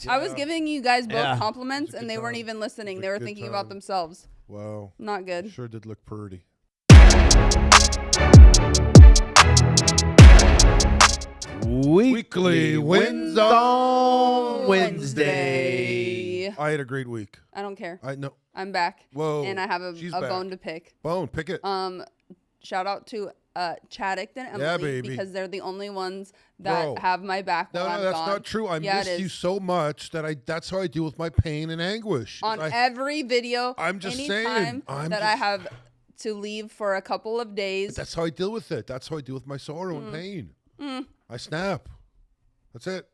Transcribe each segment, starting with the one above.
I was giving you guys both It compliments, was a and good they weren't time. even listening. It was They a were good thinking about time. themselves. Wow. Not good. Sure did look pretty. Weekly wins on Wednesday. I had a great week. I don't care. I know. I'm back. Whoa. And I have a She's bone back. to pick. Bone, pick it. Shout out to Chaddick and Emily, Yeah, baby. because they're the only ones that Bro. have my back while I'm that's gone. not true. I Yeah, it missed you is. so much that's how I deal with my pain and anguish. On every video, I'm just anytime saying. that I have to leave for a couple of days. That's how I deal with it. That's how I deal with my sorrow and pain. I snap. That's it.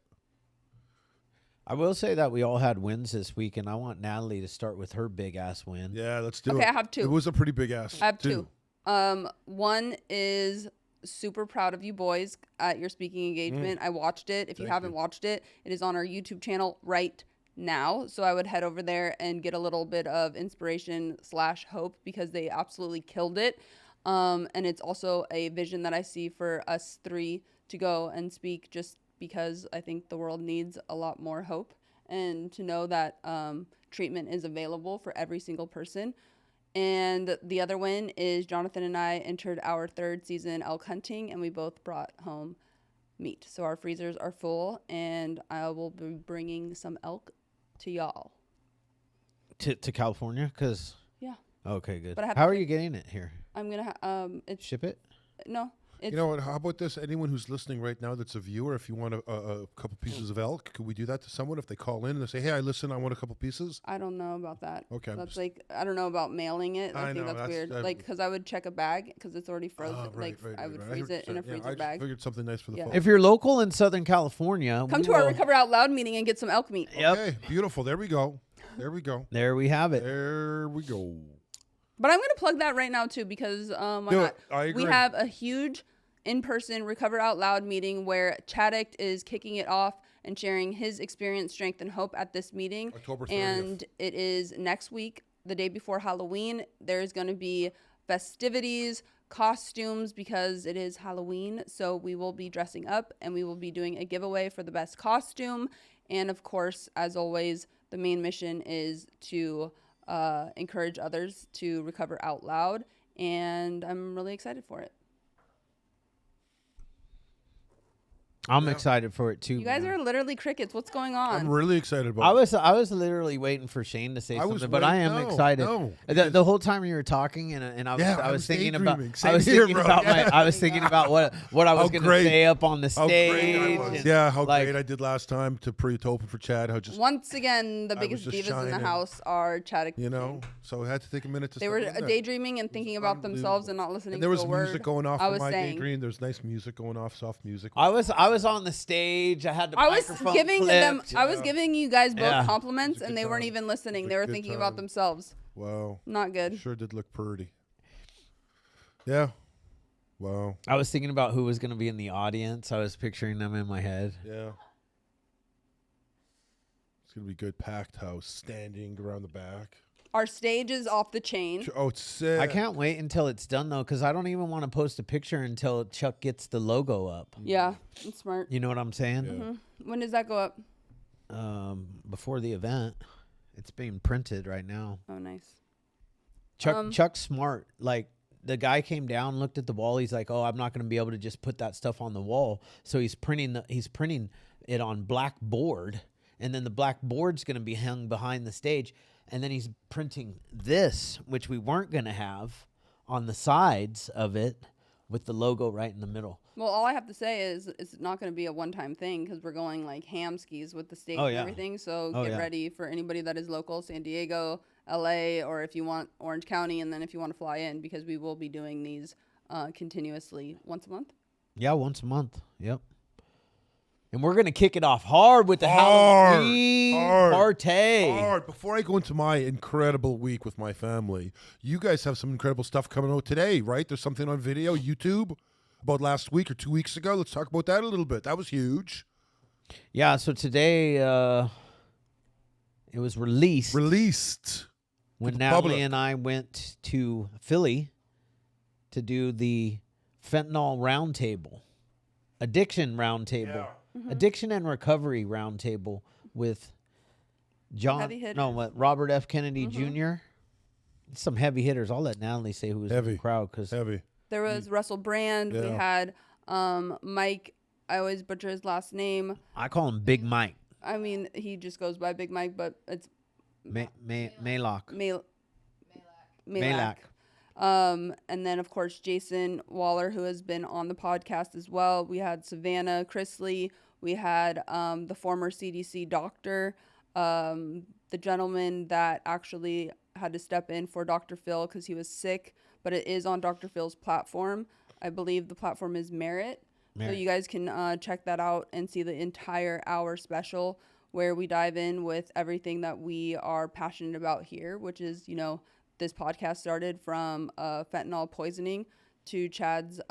I will say that we all had wins this week, and I want Natalie to start with her big ass win. Yeah, let's do it. Okay, I have two. It was a pretty big ass. I have two. One is super proud of you boys at your speaking engagement. I watched it. If you haven't watched it, it is on our YouTube channel right now. So I would head over there and get a little bit of inspiration / hope, because they absolutely killed it. And it's also a vision that I see for us three to go and speak, just because I think the world needs a lot more hope, and to know that treatment is available for every single person. And the other one is Jonathan and I entered our 3rd season elk hunting, and we both brought home meat. So our freezers are full, and I will be bringing some elk to y'all. To California? Because... Yeah. Okay, good. But I have How to are you getting it here? I'm going to Ship it? No. You know what? How about this? Anyone who's listening right now that's a viewer, if you want a couple pieces of elk, could we do that to someone if they call in and they say, "Hey, I listen. I want a couple pieces." I don't know about that. Okay, That's like, I don't know about mailing it. I think that's weird. Like, because I would check a bag because it's already frozen. I would freeze it in a freezer bag. I figured something nice for the folks. If you're local in Southern California, Come to our Recover Out Loud meeting and get some elk meat. Yep. Okay, beautiful. There we go. There we go. There we have it. There we go. But I'm going to plug that right now, too, because why not? I agree. We have a huge in-person Recover Out Loud meeting where Chaddick is kicking it off and sharing his experience, strength, and hope at this meeting. October 30th. And it is next week, the day before Halloween. There's going to be festivities, costumes, because it is Halloween. So we will be dressing up, and we will be doing a giveaway for the best costume. And, of course, as always, the main mission is to encourage others to recover out loud. And I'm really excited for it. I'm excited for it too. You guys are literally crickets. What's going on? I'm really excited about it. I was literally waiting for Shane to say something, but I am excited. No, the whole time you were talking, and I was thinking about what I was going to say up on the stage. How great I did last time to open for Chad. How just once again the biggest divas in the house are Chaddick. You know, so I had to take a minute to. They were daydreaming and thinking about themselves and not listening. And there was to a word music going off. I was my saying. daydream. There's nice music going off, soft music. I was on the stage. I had the microphone clipped. I was giving you guys both Yeah. compliments, and they weren't even listening. They were thinking about themselves. Wow. Not good. Sure did look pretty. Yeah. Wow. I was thinking about who was going to be in the audience. I was picturing them in my head. Yeah. It's going to be good. Packed house, standing around the back. Our stage is off the chain. Oh, it's sick. I can't wait until it's done, though, because I don't even want to post a picture until Chuck gets the logo up. Yeah, that's smart. You know what I'm saying? Yeah. Mm-hmm. When does that go up? Before the event. It's being printed right now. Oh, nice. Chuck's smart. Like, the guy came down, looked at the wall. He's like, "Oh, I'm not going to be able to just put that stuff on the wall." So he's printing it on black board, and then the black board's going to be hung behind the stage. And then he's printing this, which we weren't going to have, on the sides of it with the logo right in the middle. Well, all I have to say is it's not going to be a one-time thing because we're going like ham skis with the stage and everything. So get ready for anybody that is local, San Diego, LA, or if you want Orange County, and then if you want to fly in, because we will be doing these continuously once a month. Yeah, once a month. Yep. And we're going to kick it off hard with the Halloween party. Hard. Before I go into my incredible week with my family, you guys have some incredible stuff coming out today, right? There's something on video, YouTube, about last week or 2 weeks ago. Let's talk about that a little bit. That was huge. Yeah, so today it was released. When Natalie and I went to Philly to do the fentanyl roundtable, addiction roundtable. Yeah. Mm-hmm. Addiction and recovery roundtable with John. Heavy hitters. No, what? Robert F. Kennedy Jr. Some heavy hitters. I'll let Natalie say who was in the crowd because Heavy. There was Russell Brand. We had Mike. I always butcher his last name. I call him Big Mike. I mean, he just goes by Big Mike, but it's Malak. Malak. And then, of course, Jason Waller, who has been on the podcast as well. We had Savannah Chrisley. We had the former CDC doctor, the gentleman that actually had to step in for Dr. Phil because he was sick, but it is on Dr. Phil's platform. I believe the platform is Merit. So you guys can check that out and see the entire hour special where we dive in with everything that we are passionate about here, which is, you know, this podcast started from fentanyl poisoning to Chad's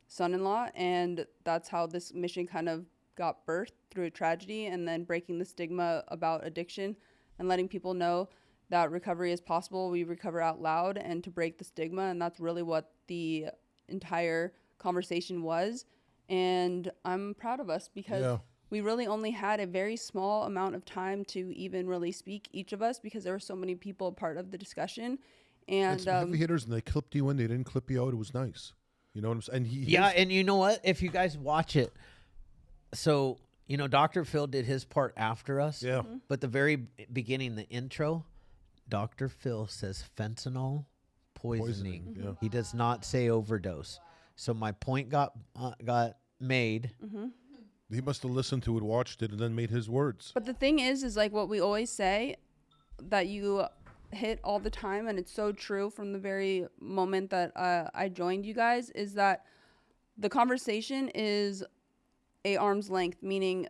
son-in-law. And that's how this mission kind of got birthed through a tragedy, and then breaking the stigma about addiction and letting people know that recovery is possible. We recover out loud, and to break the stigma. And that's really what the entire conversation was. And I'm proud of us because we really only had a very small amount of time to even really speak, each of us, because there were so many people part of the discussion. And some heavy hitters, and they clipped you in. They didn't clip you out. It was nice. You know what I'm saying? And and you know what? If you guys watch it, so, you know, Dr. Phil did his part after us. Yeah. But the very beginning, the intro, Dr. Phil says fentanyl poisoning. Yeah. He does not say overdose. So my point got made. He must have listened to it, watched it, and then made his words. But the thing is like what we always say that you hit all the time, and it's so true from the very moment that I joined you guys, is that the conversation is a arm's length, meaning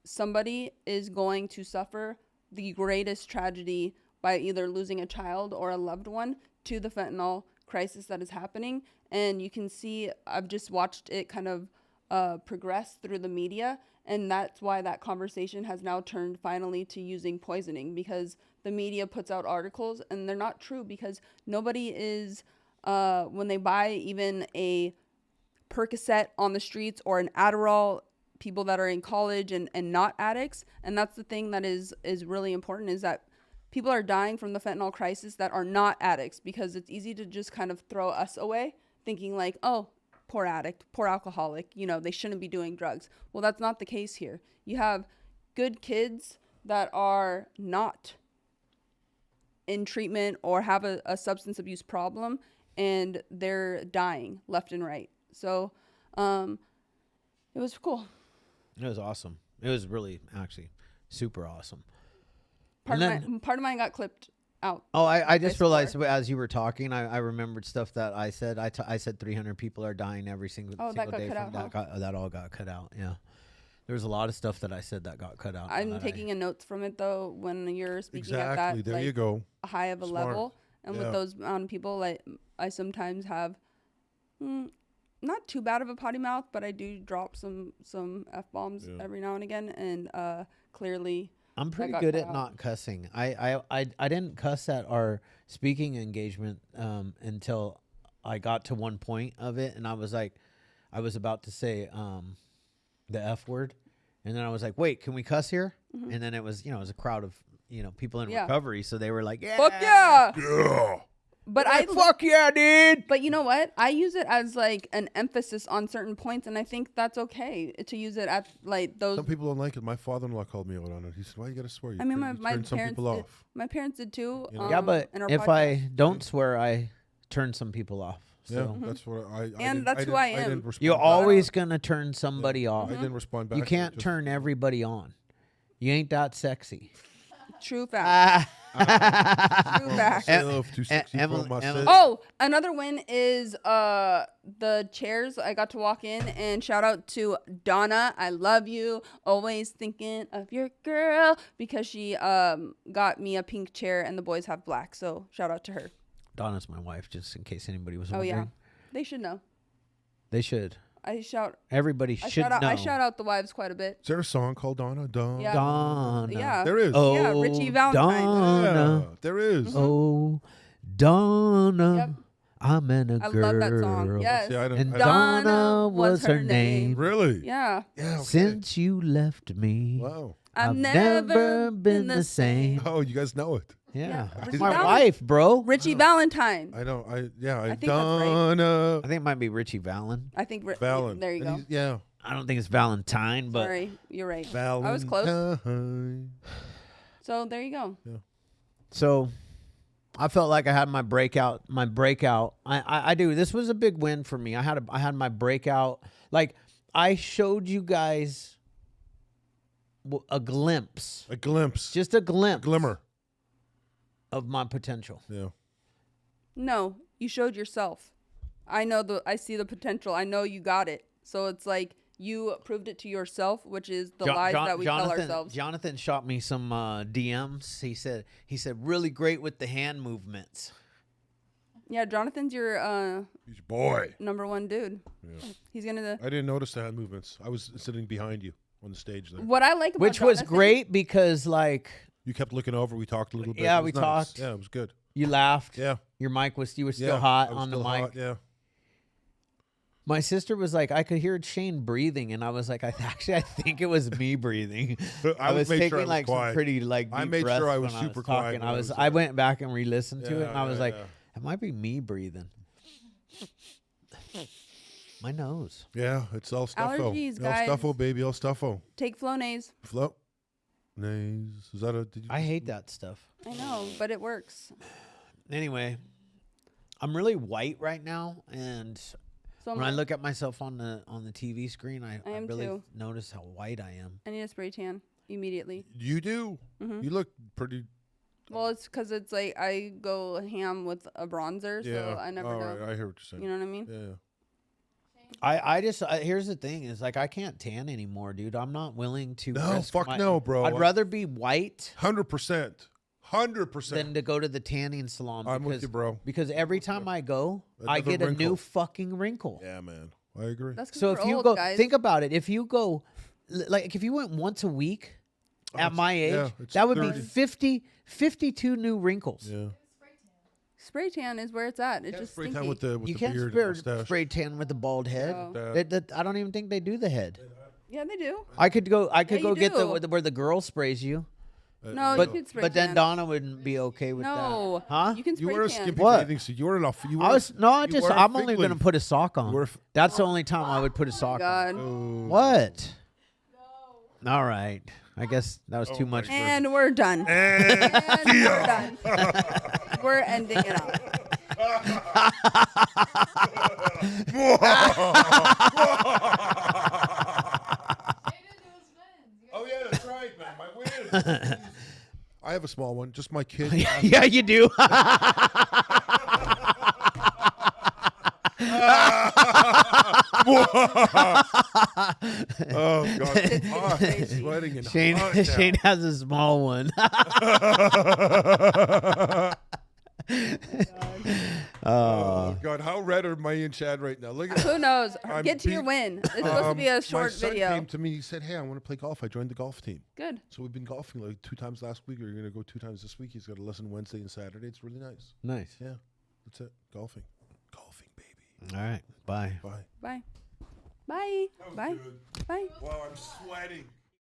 somebody is going to suffer the greatest tragedy by either losing a child or a loved one to the fentanyl crisis that is happening. And you can see, I've just watched it kind of progress through the media, and that's why that conversation has now turned finally to using poisoning, because the media puts out articles and they're not true, because nobody is when they buy even a Percocet on the streets or an Adderall, people that are in college and not addicts. And that's the thing that is really important, is that people are dying from the fentanyl crisis that are not addicts, because it's easy to just kind of throw us away thinking like, oh, poor addict, poor alcoholic, you know, they shouldn't be doing drugs. Well, that's not the case here. You have good kids that are not in treatment or have a substance abuse problem, and they're dying left and right. So it was cool. It was awesome. It was really actually super awesome. Part of mine got clipped out. Oh, I just realized as you were talking, I remembered stuff that I said. I said 300 people are dying every single day from that. That all got cut out. Yeah. There was a lot of stuff that I said that got cut out. I'm taking a note from it, though, when you're speaking at that there you go. high of a level. And with those amount of people, like, I sometimes have not too bad of a potty mouth, but I do drop some F-bombs every now and again. And clearly, I'm pretty good at not cussing. I didn't cuss at our speaking engagement until I got to one point of it, and I was about to say the F word, and then I was like, wait, can we cuss here? And then it was a crowd of people in recovery, so they were like, yeah, fuck yeah, yeah. But fuck yeah, dude. But you know what? I use it as like an emphasis on certain points, and I think that's okay to use it at like those. Some people don't like it. My father-in-law called me out on it. He said, "Why you gotta swear?" I mean, my parents did. My parents did too. Yeah, but if I don't swear, I turn some people off. So. Yeah, that's what that's who I am. You're always gonna turn somebody off. I didn't respond back. You can't turn everybody on. You ain't that sexy. True fact. True fact. Oh, another win is the chairs. I got to walk in, and shout out to Donna. I love you. Always thinking of your girl, because she got me a pink chair and the boys have black. So shout out to her. Donna's my wife, just in case anybody was wondering. Oh yeah, they should know. They should. Everybody should know. I shout out the wives quite a bit. Is there a song called Donna? Yeah. Donna. Yeah. There is. Oh, yeah, Richie Valentine. Donna. Yeah, there is. Oh, Donna. Yep. I met a girl. I love that song. Yes. And Donna was her name. Really? Yeah. Yeah. Okay. Since you left me. Wow. I've never been the same. Oh, you guys know it. Yeah, Yeah. that's my wife, bro. Richie Valentine. I don't. I think that's right. done. I think it might be Richie Valen. I think Valen. there you go. Yeah. I don't think it's Valentine, but Sorry, you're right. Valentine. I was close. So there you go. Yeah. so I felt like I had my breakout. I do. This was a big win for me. I had my breakout. Like I showed you guys a glimpse. A glimpse. Just a glimpse. Glimmer. Of my potential. Yeah. No, you showed yourself. I see the potential. I know you got it. So it's like you proved it to yourself, which is the lies that we tell ourselves. Jonathan shot me some DMs. He said really great with the hand movements. Yeah, Jonathan's He's your boy. number one dude. Yeah. He's gonna. I didn't notice the hand movements. I was sitting behind you on the stage there. What I like about Which was Jonathan, great because like You kept looking over. We talked a little bit. Yeah, It was we nice. talked. Yeah, it was good. you laughed. Yeah. You were still Yeah, hot I was on the still mic. hot, yeah. My sister was like, I could hear Shane breathing, and I was like, I think it was me breathing. I was made sure I taking was like some quiet. pretty like I deep made breaths sure I was when super talking. quiet. I went back and re-listened to it, and I was like, yeah. it might be me breathing. My nose. Yeah, it's El Stuffo. Allergies, El guys. Stuffo, baby, El Stuffo. take Flonase. Float. Nays. Is that a? Did you I hate that stuff. I know, but it works. Anyway, I'm really white right now, and So when I look at myself on the TV screen, I am really too. notice how white I am. I need a spray tan immediately. You do. Mhm. You look pretty. Well, it's because it's like I go ham with a bronzer, Yeah. so I never All know. right, I hear what you're saying. You know what I mean? Yeah. I just here's the thing is like I can't tan anymore, dude. I'm not willing to. No, risk fuck no, bro. I'd rather be white 100%. 100%. than to go to the tanning salon. I'm with you, bro. Because every time I go, I Another get a new wrinkle. fucking wrinkle. Yeah, man. I agree. That's because So we're if you old, go, guys. think about it. If you go, like if you went once a week at my age, yeah, it's that would 30. be 52 new wrinkles. Yeah. spray tan is where it's at. It's just Spray stinky. tan with the You the can't beard spray tan with a bald head. Oh. I don't even think they do the head. Yeah, they do. I could go you get do. where the girl sprays you. No, But you could spray but then tan. Donna wouldn't be okay with No, that. Huh? You can You spray wear a tan. skimpy What? bathing suit. You were enough. You were. I'm only gonna put a sock on. were a That's the only time I would put a sock on. God. What? All right. I guess that was too much. For, And we're done. And We're done. We're ending it off. Oh yeah, that's right, man. My win. I have a small one. Just my kid. yeah, you do. Oh god, it's hot. It's sweating and Shane hot now. Shane has a small one. Oh god, how red are my and Chad right now? Look at Who knows? I'm Get to your beat- win. It's supposed to be a short my son video. came to me. He said, "Hey, I want to play golf." I joined the golf team. Good. So we've been golfing like 2 times last week. We're gonna go 2 times this week. He's got a lesson Wednesday and Saturday. It's really nice. Nice. Yeah, that's it. Golfing, baby. All right. Bye. Bye. Bye. Bye. Bye. Bye. Wow, I'm sweating.